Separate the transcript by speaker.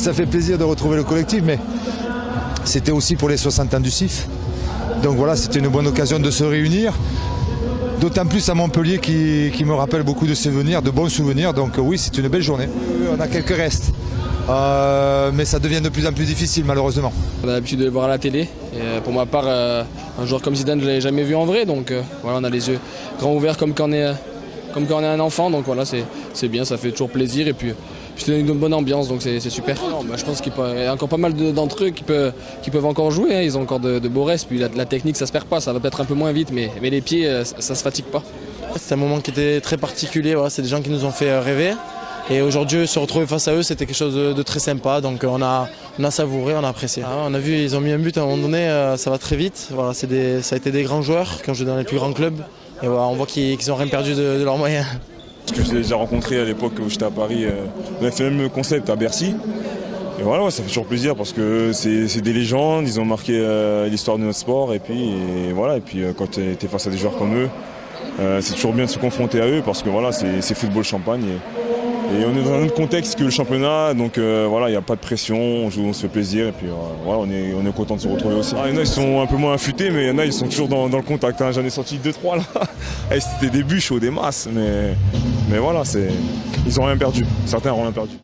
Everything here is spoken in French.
Speaker 1: ça fait plaisir de retrouver le collectif, mais c'était aussi pour les 60 ans du CIF. Donc voilà, c'était une bonne occasion de se réunir. D'autant plus à Montpellier qui me rappelle beaucoup de souvenirs, de bons souvenirs. Donc oui, c'est une belle journée. On a quelques restes. Mais ça devient de plus en plus difficile malheureusement.
Speaker 2: On a l'habitude de le voir à la télé. Et pour ma part, un joueur comme Zidane, je ne l'avais jamais vu en vrai. Donc voilà, on a les yeux grands ouverts comme quand on est un enfant. Donc voilà, c'est bien, ça fait toujours plaisir. Et puis c'était une bonne ambiance, donc c'est super. Non, je pense qu'il y a encore pas mal d'entre eux qui peuvent encore jouer. Hein. Ils ont encore de beaux restes. Puis la technique, ça se perd pas. Ça va peut-être un peu moins vite, mais les pieds, ça se fatigue pas.
Speaker 3: C'est un moment qui était très particulier. Voilà, c'est des gens qui nous ont fait rêver. Et aujourd'hui, se retrouver face à eux, c'était quelque chose de très sympa. Donc on a savouré, on a apprécié. On a vu, ils ont mis un but à un moment donné, ça va très vite. Voilà, ça a été des grands joueurs qui ont joué dans les plus grands clubs. Et voilà, on voit qu'ils n'ont rien perdu de leurs moyens.
Speaker 4: Parce que je l'ai déjà rencontré à l'époque où j'étais à Paris. On a fait le même concept à Bercy. Et voilà, ouais, ça fait toujours plaisir parce que c'est des légendes, ils ont marqué l'histoire de notre sport. Et puis quand tu es face à des joueurs comme eux, c'est toujours bien de se confronter à eux parce que voilà, c'est football champagne. Et on est dans un autre contexte que le championnat, donc voilà, il n'y a pas de pression, on joue, on se fait plaisir et puis voilà, on est content de se retrouver aussi. Il y en a, ils sont un peu moins affûtés, mais il y en a, ils sont toujours dans le contact. Hein. J'en ai sorti 2-3 là. Et c'était des buts chauds, des masses, mais voilà, ils n'ont rien perdu. Certains n'ont rien perdu.